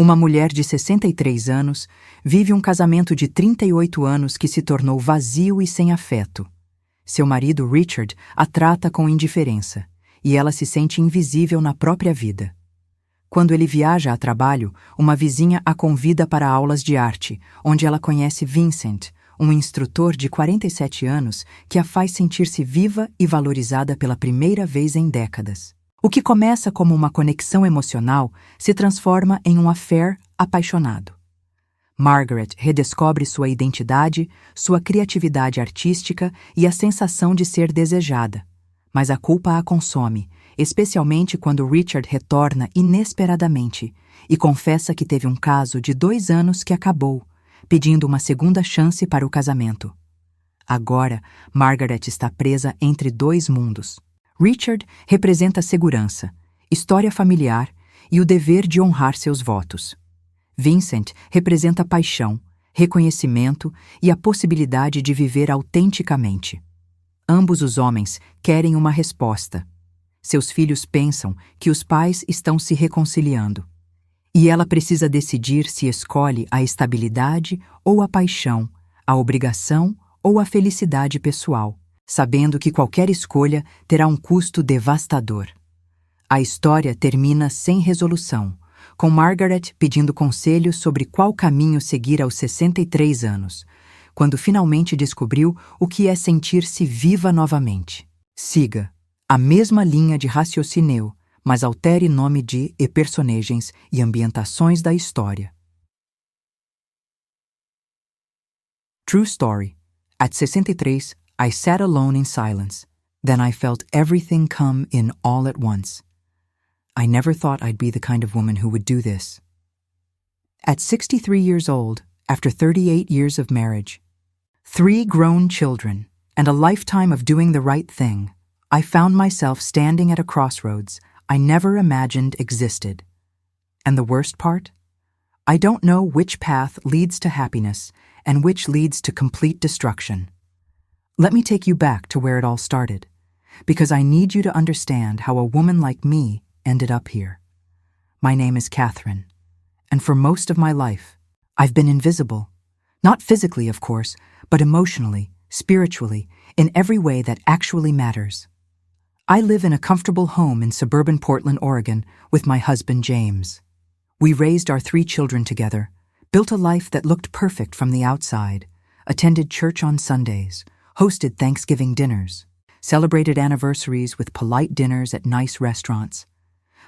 Uma mulher de 63 anos vive um casamento de 38 anos que se tornou vazio e sem afeto. Seu marido, Richard, a trata com indiferença, e ela se sente invisível na própria vida. Quando ele viaja a trabalho, uma vizinha a convida para aulas de arte, onde ela conhece Vincent, um instrutor de 47 anos que a faz sentir-se viva e valorizada pela primeira vez em décadas. O que começa como uma conexão emocional se transforma em um affair apaixonado. Margaret redescobre sua identidade, sua criatividade artística e a sensação de ser desejada. Mas a culpa a consome, especialmente quando Richard retorna inesperadamente e confessa que teve um caso de 2 anos que acabou, pedindo uma segunda chance para o casamento. Agora, Margaret está presa entre 2 mundos. Richard representa segurança, história familiar e o dever de honrar seus votos. Vincent representa paixão, reconhecimento e a possibilidade de viver autenticamente. Ambos os homens querem uma resposta. Seus filhos pensam que os pais estão se reconciliando. E ela precisa decidir se escolhe a estabilidade ou a paixão, a obrigação ou a felicidade pessoal, sabendo que qualquer escolha terá um custo devastador. A história termina sem resolução, com Margaret pedindo conselhos sobre qual caminho seguir aos 63 anos, quando finalmente descobriu o que é sentir-se viva novamente. Siga a mesma linha de raciocínio, mas altere nome de e personagens e ambientações da história. True Story. At 63, I sat alone in silence. Then I felt everything come in all at once. I never thought I'd be the kind of woman who would do this. At 63 years old, after 38 years of marriage, 3 grown children, and a lifetime of doing the right thing, I found myself standing at a crossroads I never imagined existed. And the worst part? I don't know which path leads to happiness and which leads to complete destruction. Let me take you back to where it all started, because I need you to understand how a woman like me ended up here. My name is Catherine, and for most of my life, I've been invisible. Not physically, of course, but emotionally, spiritually, in every way that actually matters. I live in a comfortable home in suburban Portland, Oregon, with my husband, James. We raised our 3 children together, built a life that looked perfect from the outside, attended church on Sundays, hosted Thanksgiving dinners, celebrated anniversaries with polite dinners at nice restaurants.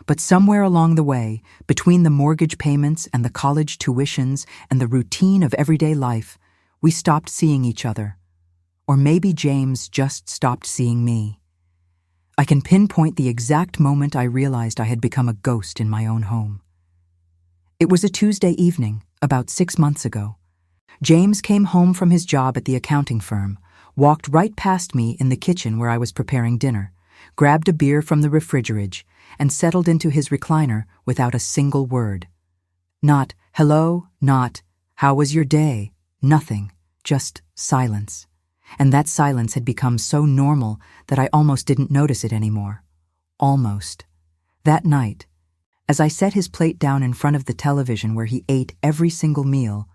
But somewhere along the way, between the mortgage payments and the college tuitions and the routine of everyday life, we stopped seeing each other. Or maybe James just stopped seeing me. I can pinpoint the exact moment I realized I had become a ghost in my own home. It was a Tuesday evening, about 6 months ago. James came home from his job at the accounting firm, walked right past me in the kitchen where I was preparing dinner, grabbed a beer from the refrigerage, and settled into his recliner without a single word. Not, hello, not, how was your day, nothing, just silence. And that silence had become so normal that I almost didn't notice it anymore. Almost. That night, as I set his plate down in front of the television where he ate every single meal,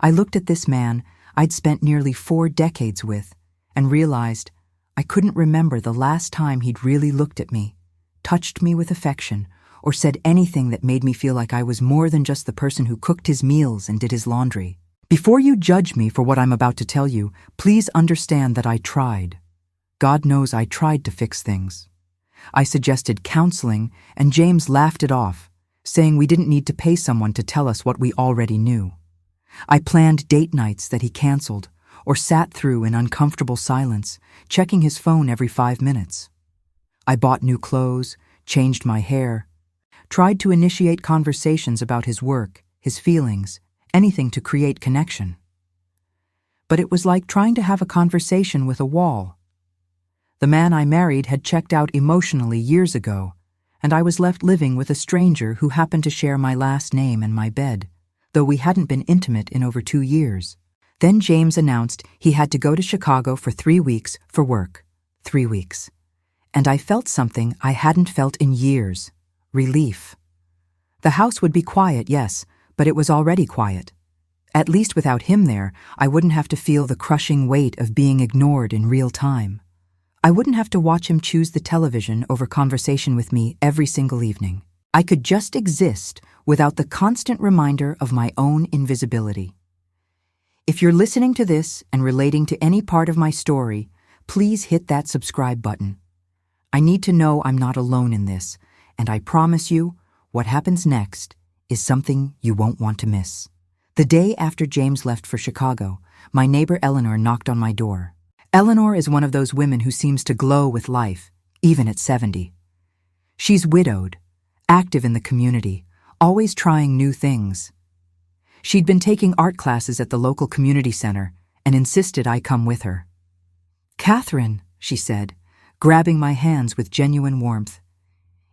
I looked at this man I'd spent nearly 4 decades with and realized I couldn't remember the last time he'd really looked at me, touched me with affection, or said anything that made me feel like I was more than just the person who cooked his meals and did his laundry. Before you judge me for what I'm about to tell you, please understand that I tried. God knows I tried to fix things. I suggested counseling, and James laughed it off, saying we didn't need to pay someone to tell us what we already knew. I planned date nights that he canceled, or sat through in uncomfortable silence, checking his phone every 5 minutes. I bought new clothes, changed my hair, tried to initiate conversations about his work, his feelings, anything to create connection. But it was like trying to have a conversation with a wall. The man I married had checked out emotionally years ago, and I was left living with a stranger who happened to share my last name and my bed, though we hadn't been intimate in over 2 years. Then James announced he had to go to Chicago for 3 weeks for work. 3 weeks. And I felt something I hadn't felt in years. Relief. The house would be quiet, yes, but it was already quiet. At least without him there, I wouldn't have to feel the crushing weight of being ignored in real time. I wouldn't have to watch him choose the television over conversation with me every single evening. I could just exist without the constant reminder of my own invisibility. If you're listening to this and relating to any part of my story, please hit that subscribe button. I need to know I'm not alone in this, and I promise you, what happens next is something you won't want to miss. The day after James left for Chicago, my neighbor Eleanor knocked on my door. Eleanor is one of those women who seems to glow with life, even at 70. She's widowed, active in the community, always trying new things. She'd been taking art classes at the local community center and insisted I come with her. "Catherine," she said, grabbing my hands with genuine warmth,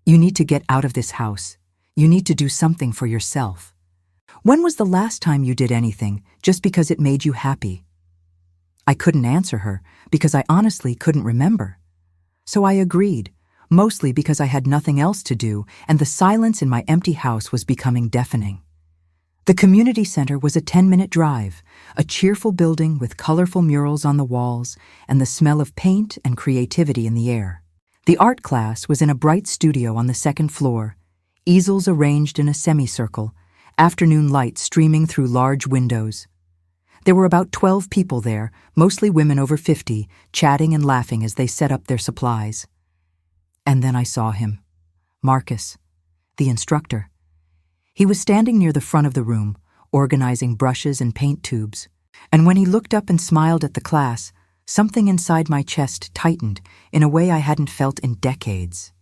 "you need to get out of this house. You need to do something for yourself. When was the last time you did anything just because it made you happy?" I couldn't answer her because I honestly couldn't remember. So I agreed, mostly because I had nothing else to do and the silence in my empty house was becoming deafening. The community center was a 10-minute drive, a cheerful building with colorful murals on the walls and the smell of paint and creativity in the air. The art class was in a bright studio on the second floor, easels arranged in a semicircle, afternoon light streaming through large windows. There were about 12 people there, mostly women over 50, chatting and laughing as they set up their supplies. And then I saw him, Marcus, the instructor. He was standing near the front of the room, organizing brushes and paint tubes, and when he looked up and smiled at the class, something inside my chest tightened in a way I hadn't felt in decades.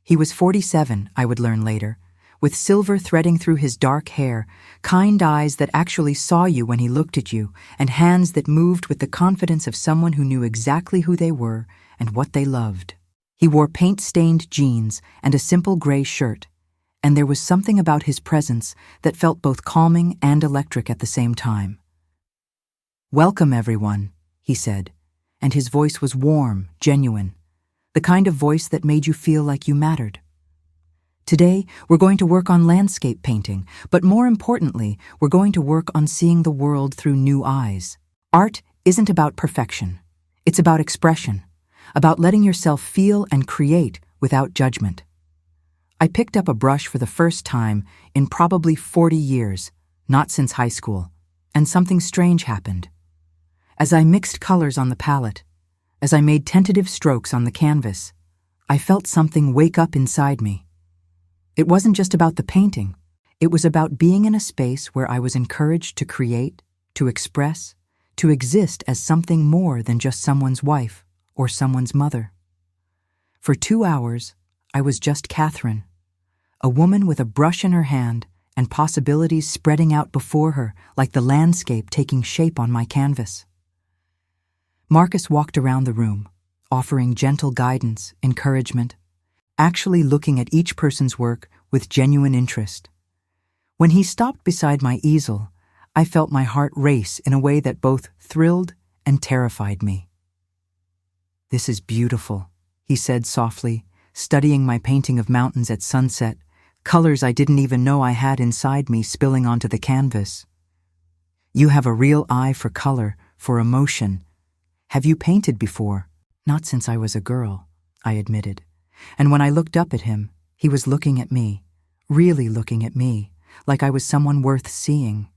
He was 47, I would learn later, with silver threading through his dark hair, kind eyes that actually saw you when he looked at you, and hands that moved with the confidence of someone who knew exactly who they were and what they loved. He wore paint-stained jeans and a simple gray shirt, and there was something about his presence that felt both calming and electric at the same time. "Welcome, everyone," he said, and his voice was warm, genuine, the kind of voice that made you feel like you mattered. "Today, we're going to work on landscape painting, but more importantly, we're going to work on seeing the world through new eyes. Art isn't about perfection. It's about expression, about letting yourself feel and create without judgment." I picked up a brush for the first time in probably 40 years, not since high school, and something strange happened. As I mixed colors on the palette, as I made tentative strokes on the canvas, I felt something wake up inside me. It wasn't just about the painting. It was about being in a space where I was encouraged to create, to express, to exist as something more than just someone's wife or someone's mother. For 2 hours, I was just Catherine, a woman with a brush in her hand and possibilities spreading out before her like the landscape taking shape on my canvas. Marcus walked around the room, offering gentle guidance, encouragement, actually looking at each person's work with genuine interest. When he stopped beside my easel, I felt my heart race in a way that both thrilled and terrified me. "This is beautiful," he said softly, studying my painting of mountains at sunset, colors I didn't even know I had inside me spilling onto the canvas. "You have a real eye for color, for emotion. Have you painted before?" "Not since I was a girl," I admitted. And when I looked up at him, he was looking at me, really looking at me, like I was someone worth seeing.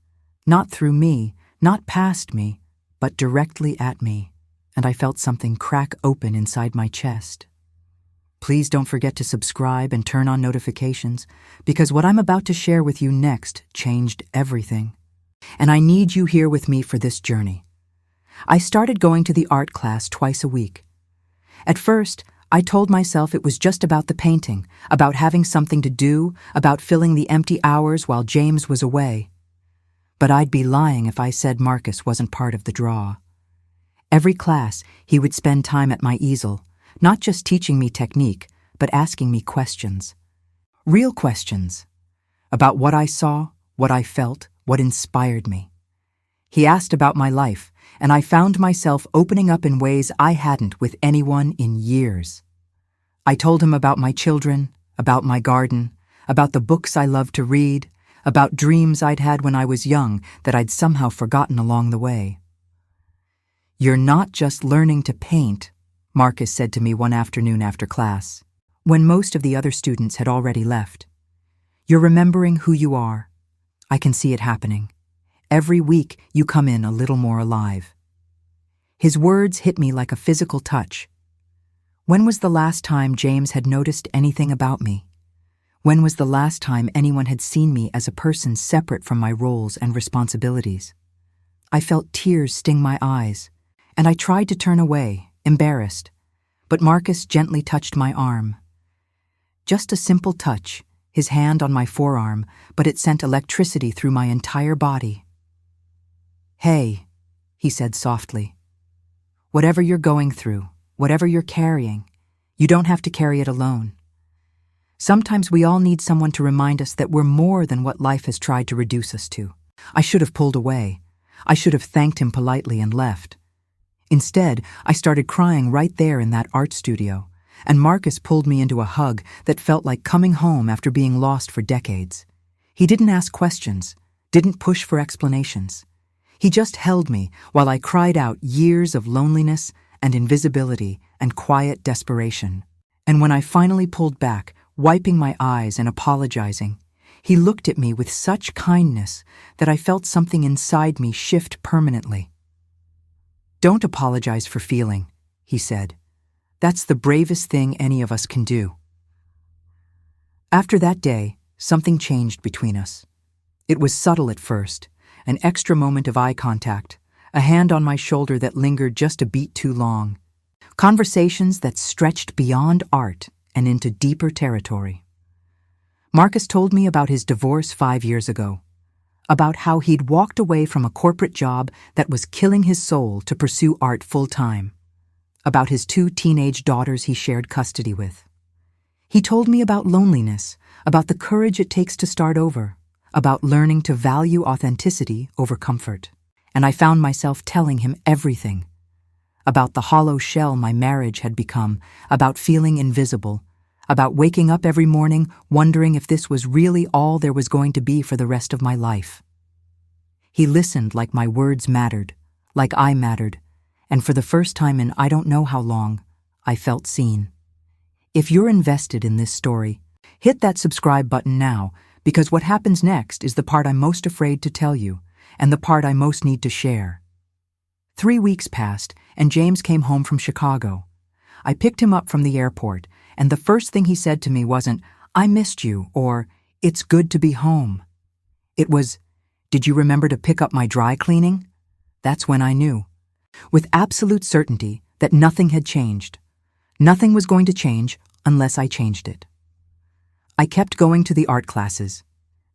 Not through me, not past me, but directly at me, and I felt something crack open inside my chest. Please don't forget to subscribe and turn on notifications, because what I'm about to share with you next changed everything. And I need you here with me for this journey. I started going to the art class twice a week. At first, I told myself it was just about the painting, about having something to do, about filling the empty hours while James was away. But I'd be lying if I said Marcus wasn't part of the draw. Every class, he would spend time at my easel, not just teaching me technique, but asking me questions. Real questions. About what I saw, what I felt, what inspired me. He asked about my life, and I found myself opening up in ways I hadn't with anyone in years. I told him about my children, about my garden, about the books I loved to read, about dreams I'd had when I was young that I'd somehow forgotten along the way. "You're not just learning to paint," Marcus said to me one afternoon after class, when most of the other students had already left. "You're remembering who you are. I can see it happening. Every week you come in a little more alive." His words hit me like a physical touch. When was the last time James had noticed anything about me? When was the last time anyone had seen me as a person separate from my roles and responsibilities? I felt tears sting my eyes, and I tried to turn away, embarrassed, but Marcus gently touched my arm. Just a simple touch, his hand on my forearm, but it sent electricity through my entire body. "Hey," he said softly. "Whatever you're going through, whatever you're carrying, you don't have to carry it alone. Sometimes we all need someone to remind us that we're more than what life has tried to reduce us to." I should have pulled away. I should have thanked him politely and left. Instead, I started crying right there in that art studio, and Marcus pulled me into a hug that felt like coming home after being lost for decades. He didn't ask questions, didn't push for explanations. He just held me while I cried out years of loneliness and invisibility and quiet desperation. And when I finally pulled back, wiping my eyes and apologizing, he looked at me with such kindness that I felt something inside me shift permanently. "Don't apologize for feeling," he said. "That's the bravest thing any of us can do." After that day, something changed between us. It was subtle at first, an extra moment of eye contact, a hand on my shoulder that lingered just a beat too long, conversations that stretched beyond art and into deeper territory. Marcus told me about his divorce 5 years ago, about how he'd walked away from a corporate job that was killing his soul to pursue art full-time, about his 2 teenage daughters he shared custody with. He told me about loneliness, about the courage it takes to start over, about learning to value authenticity over comfort. And I found myself telling him everything, about the hollow shell my marriage had become, about feeling invisible, about waking up every morning wondering if this was really all there was going to be for the rest of my life. He listened like my words mattered, like I mattered, and for the first time in I don't know how long, I felt seen. If you're invested in this story, hit that subscribe button now, because what happens next is the part I'm most afraid to tell you, and the part I most need to share. 3 weeks passed, and James came home from Chicago. I picked him up from the airport, and the first thing he said to me wasn't, "I missed you," or "It's good to be home." It was, "Did you remember to pick up my dry cleaning?" That's when I knew, with absolute certainty, that nothing had changed. Nothing was going to change unless I changed it. I kept going to the art classes.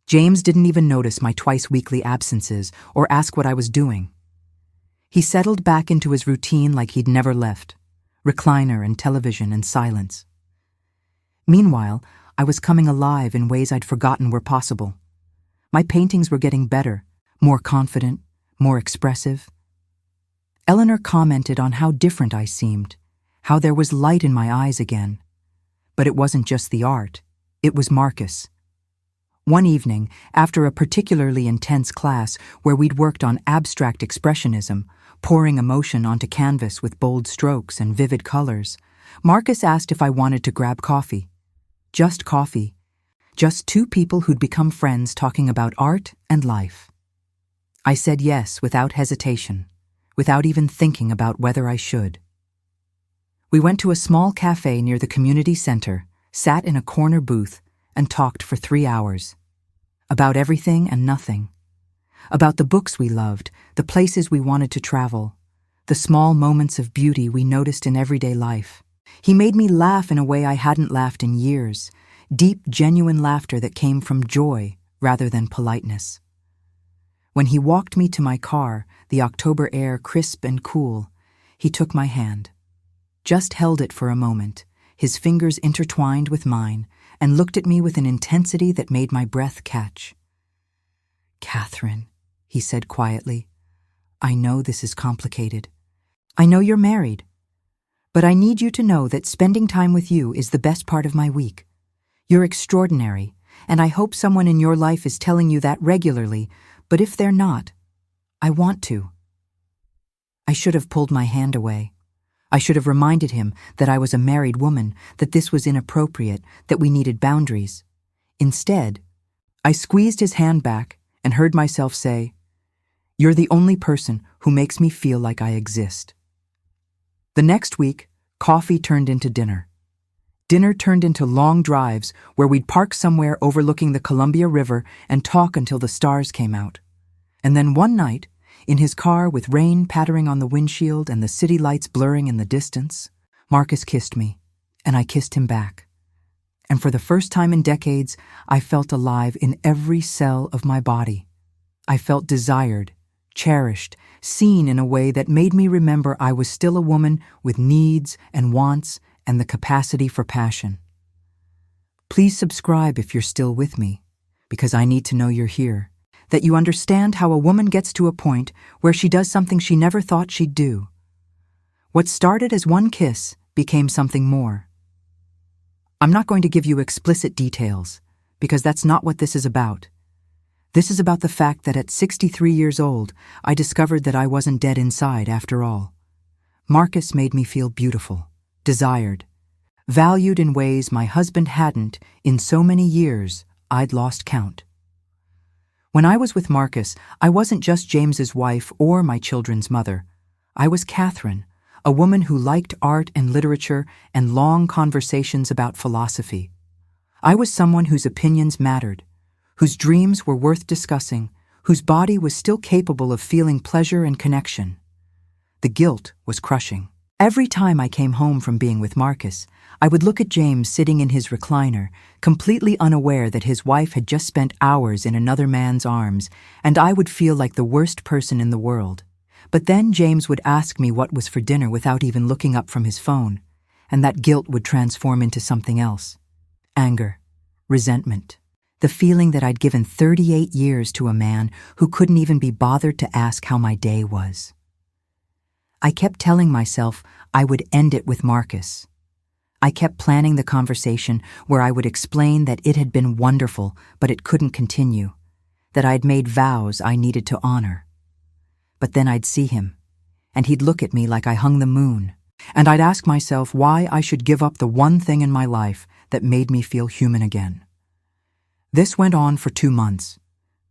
James didn't even notice my twice-weekly absences or ask what I was doing. He settled back into his routine like he'd never left, recliner and television and silence. Meanwhile, I was coming alive in ways I'd forgotten were possible. My paintings were getting better, more confident, more expressive. Eleanor commented on how different I seemed, how there was light in my eyes again. But it wasn't just the art, it was Marcus. One evening, after a particularly intense class where we'd worked on abstract expressionism, pouring emotion onto canvas with bold strokes and vivid colors, Marcus asked if I wanted to grab coffee. Just coffee. Just 2 people who'd become friends talking about art and life. I said yes without hesitation, without even thinking about whether I should. We went to a small cafe near the community center, sat in a corner booth, and talked for 3 hours. About everything and nothing. About the books we loved, the places we wanted to travel, the small moments of beauty we noticed in everyday life. He made me laugh in a way I hadn't laughed in years, deep, genuine laughter that came from joy rather than politeness. When he walked me to my car, the October air crisp and cool, he took my hand. Just held it for a moment, his fingers intertwined with mine, and looked at me with an intensity that made my breath catch. "Catherine," he said quietly, "I know this is complicated. I know you're married. But I need you to know that spending time with you is the best part of my week. You're extraordinary, and I hope someone in your life is telling you that regularly, but if they're not, I want to. I should have pulled my hand away. I should have reminded him that I was a married woman, that this was inappropriate, that we needed boundaries. Instead, I squeezed his hand back and heard myself say, "You're the only person who makes me feel like I exist." The next week, coffee turned into dinner. Dinner turned into long drives where we'd park somewhere overlooking the Columbia River and talk until the stars came out. And then one night, in his car with rain pattering on the windshield and the city lights blurring in the distance, Marcus kissed me, and I kissed him back. And for the first time in decades, I felt alive in every cell of my body. I felt desired, cherished, seen in a way that made me remember I was still a woman with needs and wants and the capacity for passion. Please subscribe if you're still with me, because I need to know you're here, that you understand how a woman gets to a point where she does something she never thought she'd do. What started as one kiss became something more. I'm not going to give you explicit details, because that's not what this is about. This is about the fact that at 63 years old, I discovered that I wasn't dead inside after all. Marcus made me feel beautiful, desired, valued in ways my husband hadn't in so many years I'd lost count. When I was with Marcus, I wasn't just James's wife or my children's mother. I was Catherine, a woman who liked art and literature and long conversations about philosophy. I was someone whose opinions mattered, whose dreams were worth discussing, whose body was still capable of feeling pleasure and connection. The guilt was crushing. Every time I came home from being with Marcus, I would look at James sitting in his recliner, completely unaware that his wife had just spent hours in another man's arms, and I would feel like the worst person in the world. But then James would ask me what was for dinner without even looking up from his phone, and that guilt would transform into something else. Anger, resentment, the feeling that I'd given 38 years to a man who couldn't even be bothered to ask how my day was. I kept telling myself I would end it with Marcus. I kept planning the conversation where I would explain that it had been wonderful, but it couldn't continue, that I'd made vows I needed to honor. But then I'd see him, and he'd look at me like I hung the moon, and I'd ask myself why I should give up the one thing in my life that made me feel human again. This went on for 2 months.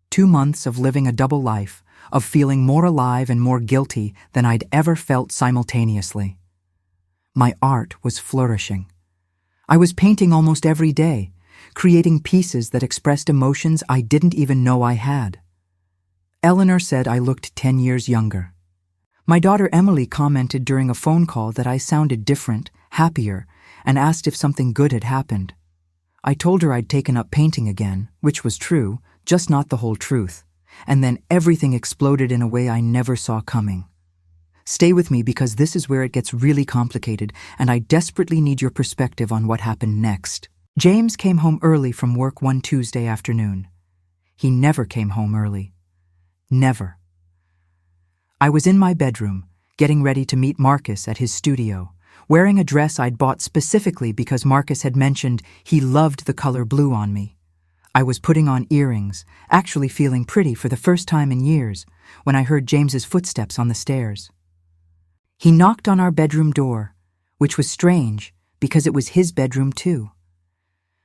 2 months of living a double life, of feeling more alive and more guilty than I'd ever felt simultaneously. My art was flourishing. I was painting almost every day, creating pieces that expressed emotions I didn't even know I had. Eleanor said I looked 10 years younger. My daughter Emily commented during a phone call that I sounded different, happier, and asked if something good had happened. I told her I'd taken up painting again, which was true, just not the whole truth. And then everything exploded in a way I never saw coming. Stay with me because this is where it gets really complicated, and I desperately need your perspective on what happened next. James came home early from work one Tuesday afternoon. He never came home early. Never. I was in my bedroom, getting ready to meet Marcus at his studio, wearing a dress I'd bought specifically because Marcus had mentioned he loved the color blue on me. I was putting on earrings, actually feeling pretty for the first time in years, when I heard James's footsteps on the stairs. He knocked on our bedroom door, which was strange because it was his bedroom too.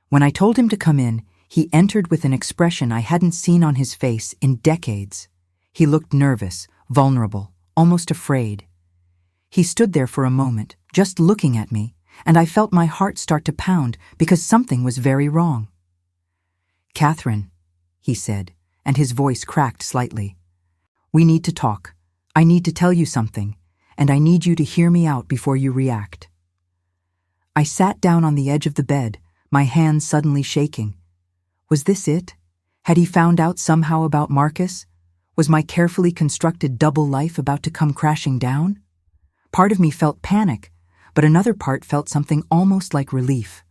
When I told him to come in, he entered with an expression I hadn't seen on his face in decades. He looked nervous, vulnerable, almost afraid. He stood there for a moment, just looking at me, and I felt my heart start to pound because something was very wrong. "Catherine," he said, and his voice cracked slightly. "We need to talk. I need to tell you something, and I need you to hear me out before you react." I sat down on the edge of the bed, my hands suddenly shaking. Was this it? Had he found out somehow about Marcus? Was my carefully constructed double life about to come crashing down? Part of me felt panic, but another part felt something almost like relief.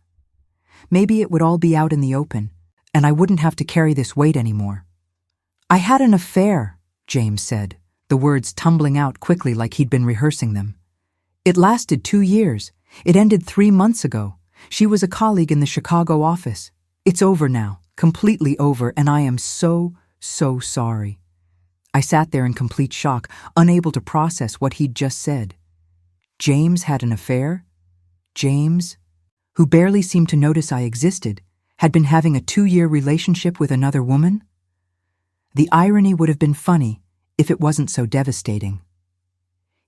Maybe it would all be out in the open, and I wouldn't have to carry this weight anymore. "I had an affair," James said, the words tumbling out quickly like he'd been rehearsing them. "It lasted 2 years. It ended 3 months ago. She was a colleague in the Chicago office. It's over now. completely over, and I am so sorry. I sat there in complete shock, unable to process what he'd just said. James had an affair? James, who barely seemed to notice I existed, had been having a 2-year relationship with another woman? The irony would have been funny if it wasn't so devastating.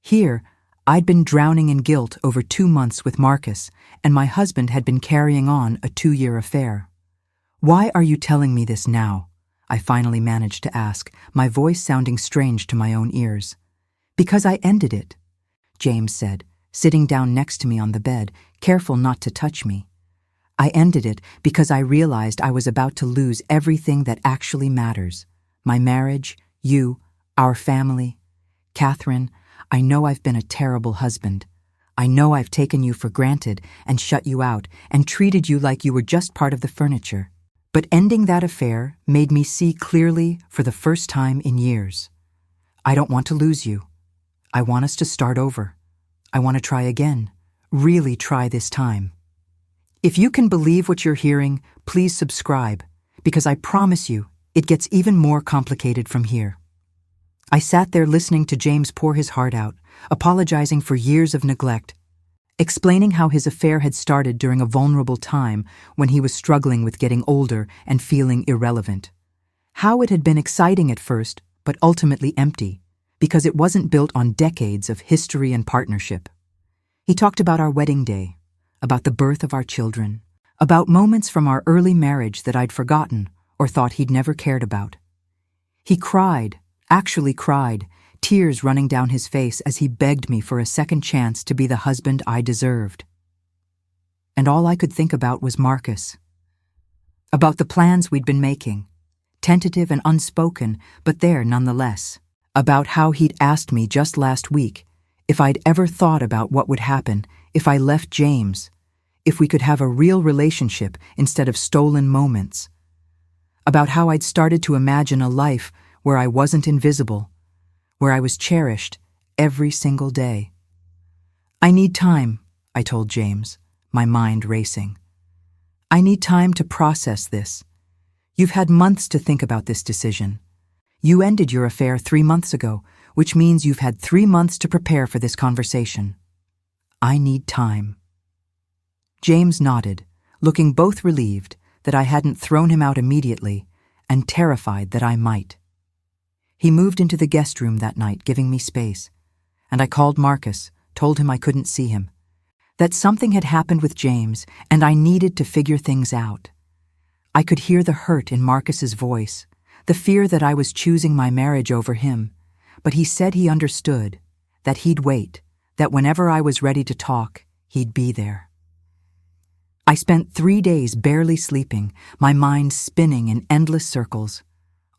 Here, I'd been drowning in guilt over 2 months with Marcus, and my husband had been carrying on a 2-year affair. "Why are you telling me this now?" I finally managed to ask, my voice sounding strange to my own ears. "Because I ended it," James said, sitting down next to me on the bed, careful not to touch me. "I ended it because I realized I was about to lose everything that actually matters. My marriage, you, our family. Catherine, I know I've been a terrible husband. I know I've taken you for granted and shut you out and treated you like you were just part of the furniture. But ending that affair made me see clearly for the first time in years. I don't want to lose you. I want us to start over. I want to try again. Really try this time. If you can believe what you're hearing, please subscribe, because I promise you, it gets even more complicated from here." I sat there listening to James pour his heart out, apologizing for years of neglect, explaining how his affair had started during a vulnerable time when he was struggling with getting older and feeling irrelevant. How it had been exciting at first, but ultimately empty, because it wasn't built on decades of history and partnership. He talked about our wedding day, about the birth of our children, about moments from our early marriage that I'd forgotten or thought he'd never cared about. He cried, actually cried, tears running down his face as he begged me for a second chance to be the husband I deserved. And all I could think about was Marcus. About the plans we'd been making, tentative and unspoken, but there nonetheless. About how he'd asked me just last week if I'd ever thought about what would happen if I left James, if we could have a real relationship instead of stolen moments. About how I'd started to imagine a life where I wasn't invisible, where I was cherished every single day. "I need time," I told James, my mind racing. "I need time to process this. You've had months to think about this decision. You ended your affair 3 months ago, which means you've had 3 months to prepare for this conversation. I need time." James nodded, looking both relieved that I hadn't thrown him out immediately and terrified that I might. He moved into the guest room that night, giving me space, and I called Marcus, told him I couldn't see him, that something had happened with James and I needed to figure things out. I could hear the hurt in Marcus's voice, the fear that I was choosing my marriage over him, but he said he understood, that he'd wait, that whenever I was ready to talk, he'd be there. I spent 3 days barely sleeping, my mind spinning in endless circles.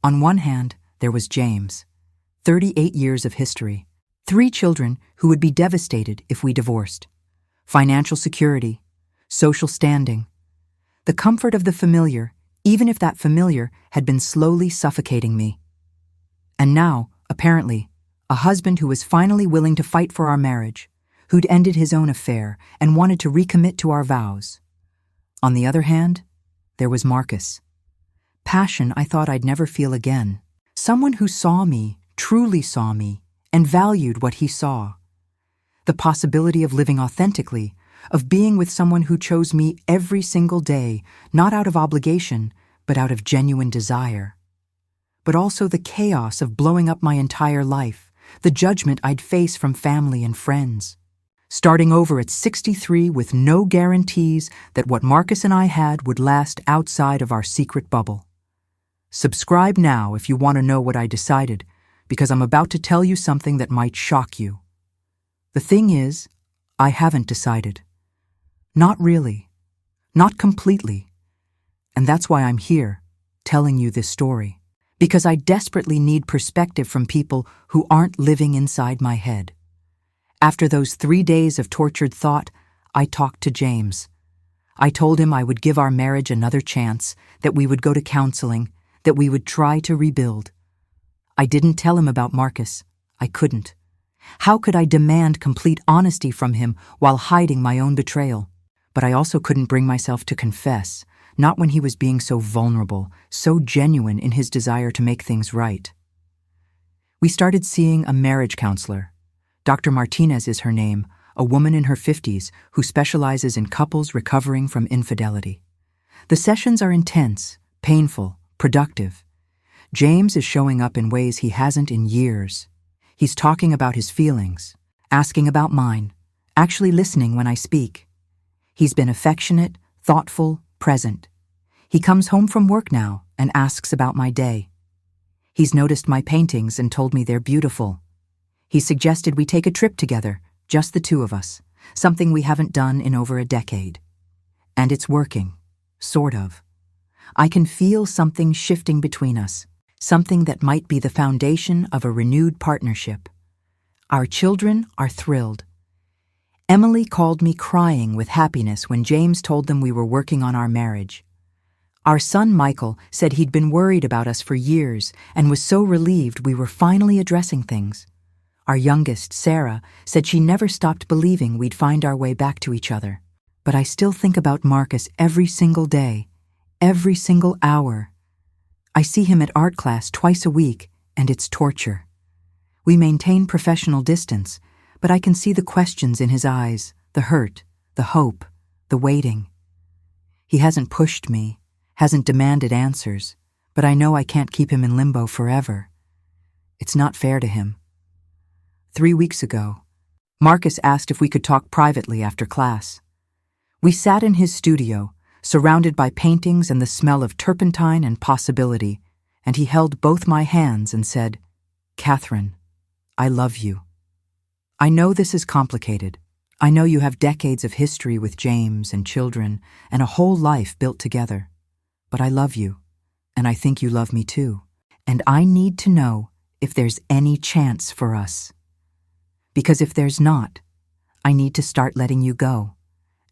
On one hand, there was James, 38 years of history, 3 children who would be devastated if we divorced, financial security, social standing, the comfort of the familiar, even if that familiar had been slowly suffocating me. And now, apparently, a husband who was finally willing to fight for our marriage, who'd ended his own affair and wanted to recommit to our vows. On the other hand, there was Marcus. Passion I thought I'd never feel again. Someone who saw me, truly saw me, and valued what he saw. The possibility of living authentically, of being with someone who chose me every single day, not out of obligation, but out of genuine desire. But also the chaos of blowing up my entire life, the judgment I'd face from family and friends. Starting over at 63 with no guarantees that what Marcus and I had would last outside of our secret bubble. Subscribe now if you want to know what I decided, because I'm about to tell you something that might shock you. The thing is, I haven't decided. Not really. Not completely. And that's why I'm here, telling you this story. Because I desperately need perspective from people who aren't living inside my head. After those 3 days of tortured thought, I talked to James. I told him I would give our marriage another chance, that we would go to counseling, that we would try to rebuild. I didn't tell him about Marcus. I couldn't. How could I demand complete honesty from him while hiding my own betrayal? But I also couldn't bring myself to confess, not when he was being so vulnerable, so genuine in his desire to make things right. We started seeing a marriage counselor. Dr. Martinez is her name, a woman in her 50s who specializes in couples recovering from infidelity. The sessions are intense, painful, productive. James is showing up in ways he hasn't in years. He's talking about his feelings, asking about mine, actually listening when I speak. He's been affectionate, thoughtful, present. He comes home from work now and asks about my day. He's noticed my paintings and told me they're beautiful. He suggested we take a trip together, just the two of us, something we haven't done in over a decade. And it's working, sort of. I can feel something shifting between us, something that might be the foundation of a renewed partnership. Our children are thrilled. Emily called me crying with happiness when James told them we were working on our marriage. Our son Michael said he'd been worried about us for years and was so relieved we were finally addressing things. Our youngest, Sarah, said she never stopped believing we'd find our way back to each other. But I still think about Marcus every single day, every single hour. I see him at art class twice a week, and it's torture. We maintain professional distance, but I can see the questions in his eyes, the hurt, the hope, the waiting. He hasn't pushed me, hasn't demanded answers, but I know I can't keep him in limbo forever. It's not fair to him. 3 weeks ago, Marcus asked if we could talk privately after class. We sat in his studio, surrounded by paintings and the smell of turpentine and possibility, and he held both my hands and said, "Catherine, I love you. I know this is complicated. I know you have decades of history with James and children and a whole life built together. But I love you, and I think you love me too. And I need to know if there's any chance for us. Because if there's not, I need to start letting you go,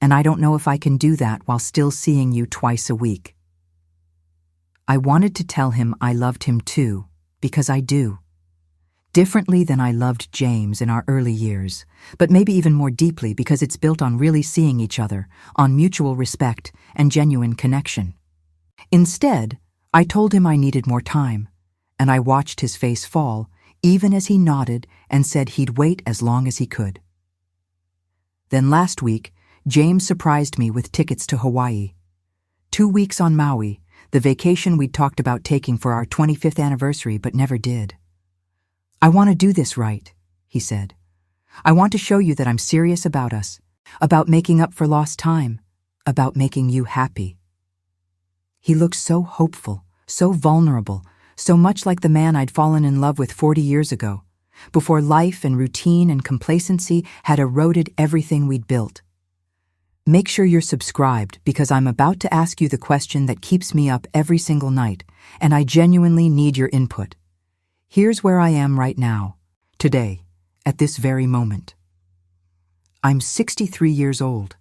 and I don't know if I can do that while still seeing you twice a week." I wanted to tell him I loved him too, because I do. Differently than I loved James in our early years, but maybe even more deeply because it's built on really seeing each other, on mutual respect and genuine connection. Instead, I told him I needed more time, and I watched his face fall, even as he nodded and said he'd wait as long as he could. Then last week, James surprised me with tickets to Hawaii. 2 weeks on Maui, the vacation we'd talked about taking for our 25th anniversary but never did. "I want to do this right," he said. "I want to show you that I'm serious about us, about making up for lost time, about making you happy." He looked so hopeful, so vulnerable, so much like the man I'd fallen in love with 40 years ago, before life and routine and complacency had eroded everything we'd built. Make sure you're subscribed because I'm about to ask you the question that keeps me up every single night, and I genuinely need your input. Here's where I am right now, today, at this very moment. I'm 63 years old.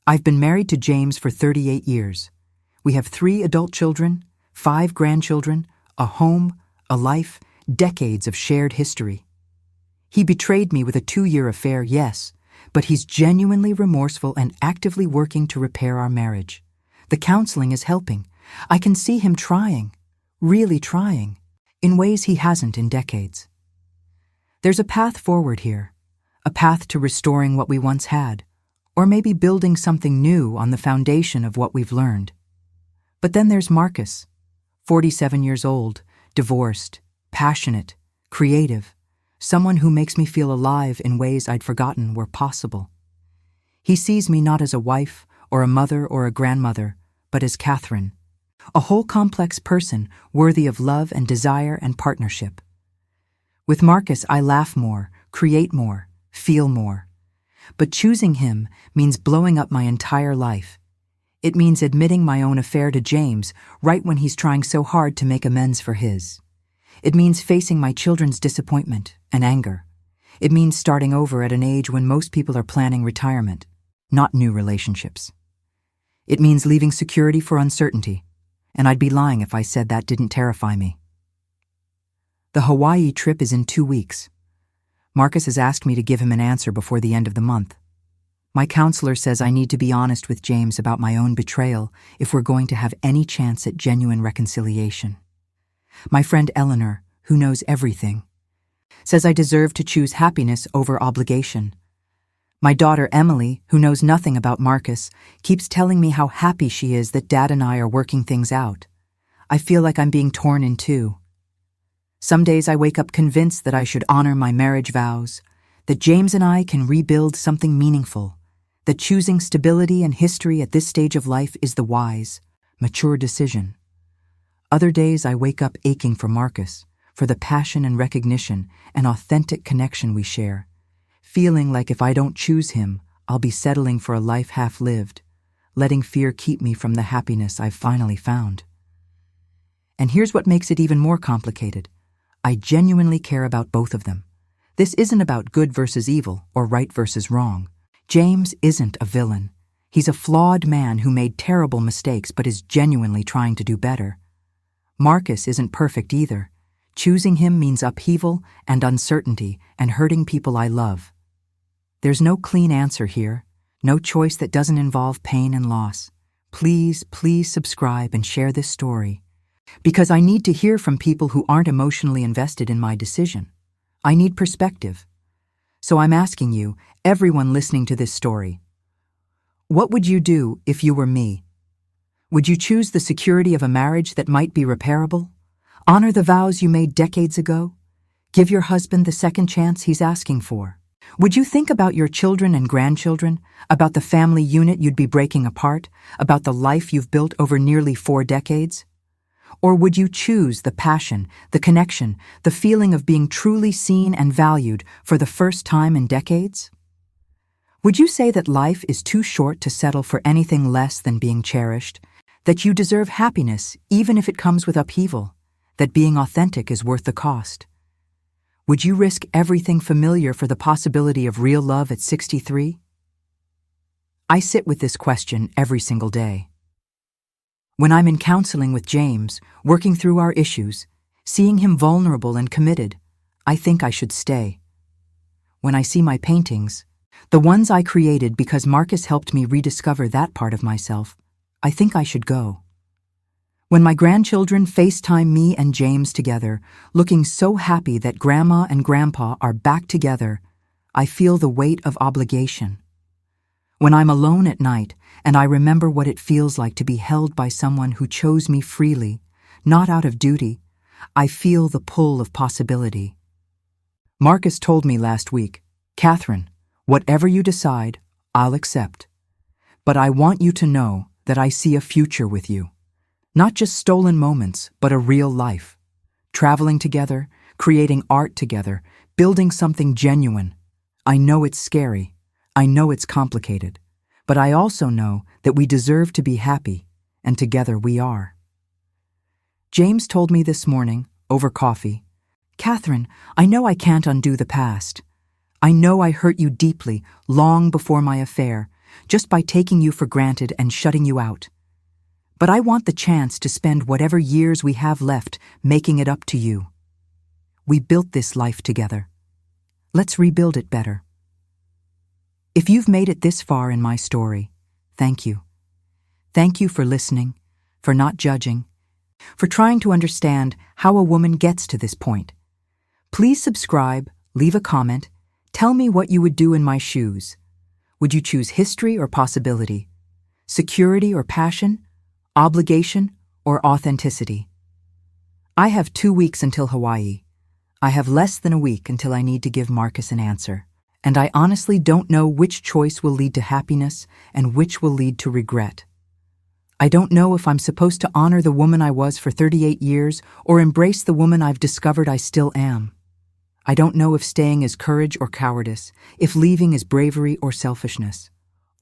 I've been married to James for 38 years. We have 3 adult children, 5 grandchildren, a home, a life, decades of shared history. He betrayed me with a 2-year affair, yes, but he's genuinely remorseful and actively working to repair our marriage. The counseling is helping. I can see him trying, really trying, in ways he hasn't in decades. There's a path forward here, a path to restoring what we once had, or maybe building something new on the foundation of what we've learned. But then there's Marcus, 47 years old, divorced, passionate, creative, someone who makes me feel alive in ways I'd forgotten were possible. He sees me not as a wife or a mother or a grandmother, but as Catherine, a whole complex person worthy of love and desire and partnership. With Marcus, I laugh more, create more, feel more. But choosing him means blowing up my entire life. It means admitting my own affair to James right when he's trying so hard to make amends for his. It means facing my children's disappointment and anger. It means starting over at an age when most people are planning retirement, not new relationships. It means leaving security for uncertainty, and I'd be lying if I said that didn't terrify me. The Hawaii trip is in 2 weeks. Marcus has asked me to give him an answer before the end of the month. My counselor says I need to be honest with James about my own betrayal if we're going to have any chance at genuine reconciliation. My friend Eleanor, who knows everything, says I deserve to choose happiness over obligation. My daughter Emily, who knows nothing about Marcus, keeps telling me how happy she is that Dad and I are working things out. I feel like I'm being torn in two. Some days I wake up convinced that I should honor my marriage vows, that James and I can rebuild something meaningful, that choosing stability and history at this stage of life is the wise, mature decision. Other days I wake up aching for Marcus, for the passion and recognition and authentic connection we share, feeling like if I don't choose him, I'll be settling for a life half-lived, letting fear keep me from the happiness I've finally found. And here's what makes it even more complicated. I genuinely care about both of them. This isn't about good versus evil or right versus wrong. James isn't a villain. He's a flawed man who made terrible mistakes but is genuinely trying to do better. Marcus isn't perfect either. Choosing him means upheaval and uncertainty and hurting people I love. There's no clean answer here, no choice that doesn't involve pain and loss. Please, please subscribe and share this story, because I need to hear from people who aren't emotionally invested in my decision. I need perspective. So I'm asking you, everyone listening to this story, what would you do if you were me? Would you choose the security of a marriage that might be repairable? Honor the vows you made decades ago? Give your husband the second chance he's asking for? Would you think about your children and grandchildren, about the family unit you'd be breaking apart, about the life you've built over nearly 4 decades? Or would you choose the passion, the connection, the feeling of being truly seen and valued for the first time in decades? Would you say that life is too short to settle for anything less than being cherished, that you deserve happiness even if it comes with upheaval, that being authentic is worth the cost? Would you risk everything familiar for the possibility of real love at 63? I sit with this question every single day. When I'm in counseling with James, working through our issues, seeing him vulnerable and committed, I think I should stay. When I see my paintings, the ones I created because Marcus helped me rediscover that part of myself, I think I should go. When my grandchildren FaceTime me and James together, looking so happy that Grandma and Grandpa are back together, I feel the weight of obligation. When I'm alone at night and I remember what it feels like to be held by someone who chose me freely, not out of duty, I feel the pull of possibility. Marcus told me last week, "Catherine, whatever you decide, I'll accept. But I want you to know that I see a future with you. Not just stolen moments, but a real life. Traveling together, creating art together, building something genuine. I know it's scary. I know it's complicated. But I also know that we deserve to be happy, and together we are." James told me this morning, over coffee, "Catherine, I know I can't undo the past. I know I hurt you deeply, long before my affair, just by taking you for granted and shutting you out. But I want the chance to spend whatever years we have left making it up to you. We built this life together. Let's rebuild it better." If you've made it this far in my story, thank you. Thank you for listening, for not judging, for trying to understand how a woman gets to this point. Please subscribe, leave a comment, tell me what you would do in my shoes. Would you choose history or possibility? Security or passion? Obligation or authenticity? I have 2 weeks until Hawaii. I have less than a week until I need to give Marcus an answer. And I honestly don't know which choice will lead to happiness and which will lead to regret. I don't know if I'm supposed to honor the woman I was for 38 years or embrace the woman I've discovered I still am. I don't know if staying is courage or cowardice, if leaving is bravery or selfishness.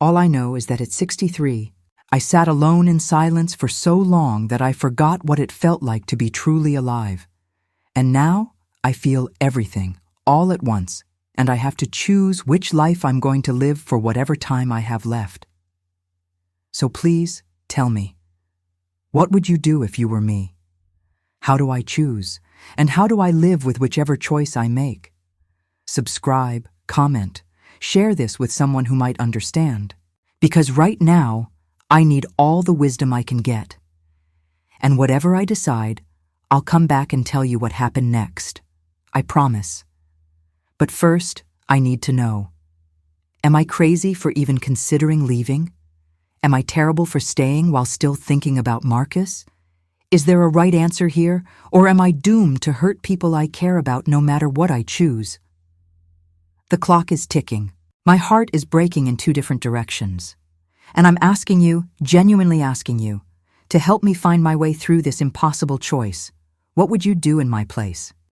All I know is that at 63, I sat alone in silence for so long that I forgot what it felt like to be truly alive. And now I feel everything, all at once. And I have to choose which life I'm going to live for whatever time I have left. So please, tell me, what would you do if you were me? How do I choose? And how do I live with whichever choice I make? Subscribe, comment, Share this with someone who might understand. Because right now, I need all the wisdom I can get. And whatever I decide, I'll come back and tell you what happened next. I promise. But first, I need to know. Am I crazy for even considering leaving? Am I terrible for staying while still thinking about Marcus? Is there a right answer here, or am I doomed to hurt people I care about no matter what I choose? The clock is ticking. My heart is breaking in 2 different directions. And I'm asking you, genuinely asking you, to help me find my way through this impossible choice. What would you do in my place?